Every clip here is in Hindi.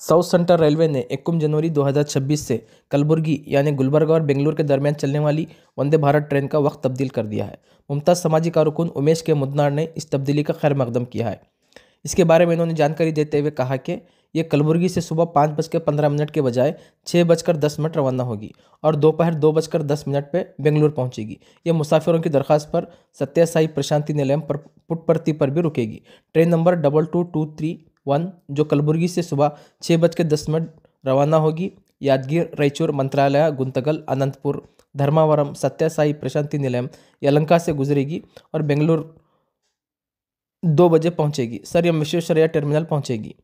साउथ सेंट्रल रेलवे ने 21 जनवरी 2026 से कलबुर्गी यानी गुलबर्गा और बेंगलुरु के दरमियान चलने वाली वंदे भारत ट्रेन का वक्त तब्दील कर दिया है। मुमताज़ समाजी कारकुन उमेश के मुदनार ने इस तब्दीली का खैर मकदम किया है। इसके बारे में इन्होंने जानकारी देते हुए कहा कि ये कलबुर्गी से सुबह 5:15 के बजाय 6:10 रवाना होगी और दोपहर 2:10 पर बेंगलुरु पहुंचेगी। ये मुसाफिरों की दरख्वास्त पर सत्य साई प्रशांति निलयम पर पुटपर्ती पर भी रुकेगी। ट्रेन नंबर 22231 जो कलबुर्गी से सुबह 6:10 रवाना होगी, यादगीर, रायचूर, मंत्रालय, गुंतकल, अनंतपुर, धर्मावरम, सत्य साई प्रशांति निलयम, यलंका से गुजरेगी और बेंगलुरु 2 बजे पहुंचेगी। सर एम विश्वेश्वरैया टर्मिनल पहुंचेगी।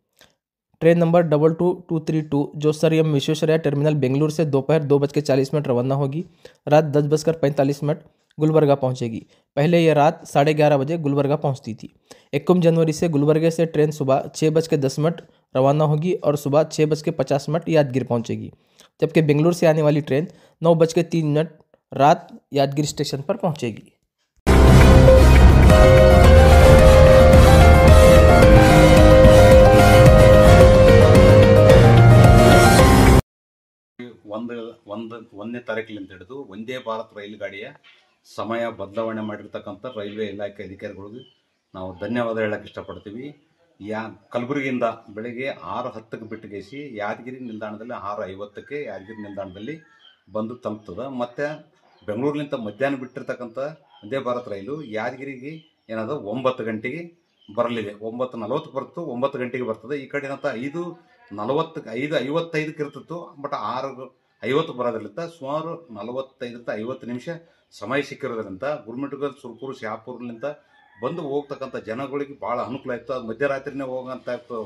ट्रेन नंबर 22232 जो sir M Visvesvaraya terminal Bengaluru से दोपहर 2:40 रवाना होगी, रात 10:45 गुलबर्गा पहुंचेगी। पहले यह रात 11:30 बजे गुलबर्गा पहुंचती थी। 21 जनवरी से गुलबर्गे से ट्रेन सुबह 6:10 रवाना होगी और सुबह 6:50 यादगीर पहुंचेगी, जबकि बेंगलुरु से आने वाली ट्रेन 9:03 रात यादगीर स्टेशन पर पहुंचेगी। ಒಂದನೇ ತಾರೀಕಿನಿಂದ ಹಿಡಿದು ವಂದೇ ಭಾರತ್ ರೈಲು ಗಾಡಿಯ ಸಮಯ ಬದಲಾವಣೆ ಮಾಡಿರ್ತಕ್ಕಂಥ ರೈಲ್ವೆ ಇಲಾಖೆ ಅಧಿಕಾರಿಗಳಿಗೆ ನಾವು ಧನ್ಯವಾದ ಹೇಳಕ್ಕೆ ಇಷ್ಟಪಡ್ತೀವಿ. ಕಲಬುರಗಿಯಿಂದ ಬೆಳಗ್ಗೆ 6:10ಕ್ಕೆ ಬಿಟ್ಟುಗೇಸಿ ಯಾದಗಿರಿ ನಿಲ್ದಾಣದಲ್ಲಿ 6:50ಕ್ಕೆ ಯಾದಗಿರಿ ನಿಲ್ದಾಣದಲ್ಲಿ ಬಂದು ತಲುಪ್ತದೆ. ಮತ್ತು ಬೆಂಗಳೂರಿನಿಂದ ಮಧ್ಯಾಹ್ನ ಬಿಟ್ಟಿರ್ತಕ್ಕಂಥ ವಂದೇ ಭಾರತ್ ರೈಲು ಯಾದಗಿರಿಗೆ ಏನಾದ 9 ಗಂಟೆಗೆ ಬರಲಿದೆ. 9:40 ಬರ್ತು, 9 ಗಂಟೆಗೆ ಬರ್ತದೆ. ಈ ಕಡೆ 5:55ಕ್ಕೆ ಇರ್ತಿತ್ತು, ಬಟ್ 6:50 ಬರೋದ್ರಿಂದ ಸುಮಾರು 45-50 ನಿಮಿಷ ಸಮಯ ಸಿಕ್ಕಿರೋದ್ರಿಂದ ಗುರುಮಿಠಕಲ್, ಸುರ್ಪುರ್, ಶಹಾಪುರ್ಲಿಂದ ಬಂದು ಹೋಗ್ತಕ್ಕಂಥ ಜನಗಳಿಗೆ ಭಾಳ ಅನುಕೂಲ ಆಯಿತು. ಅದು ಮಧ್ಯರಾತ್ರಿನೇ ಹೋಗೋಂಥ ಇತ್ತು,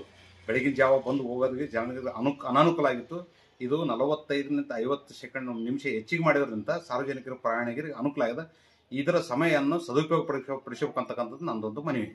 ಬೆಳಗಿನ ಜಾವ ಬಂದು ಹೋಗೋದಕ್ಕೆ ಜನಗಳಿಗೆ ಅನಾನುಕೂಲ ಆಗಿತ್ತು. ಇದು 45-50 ನಿಮಿಷ ಹೆಚ್ಚಿಗೆ ಮಾಡಿದ್ರಿಂದ ಸಾರ್ವಜನಿಕರ ಪ್ರಯಾಣಿಕರಿಗೆ ಅನುಕೂಲ ಆಗಿದೆ. ಇದರ ಸಮಯವನ್ನು ಸದುಪಯೋಗ ಪಡಿಸಬೇಕಂತಕ್ಕಂಥದ್ದು ನನ್ನದೊಂದು ಮನವಿ.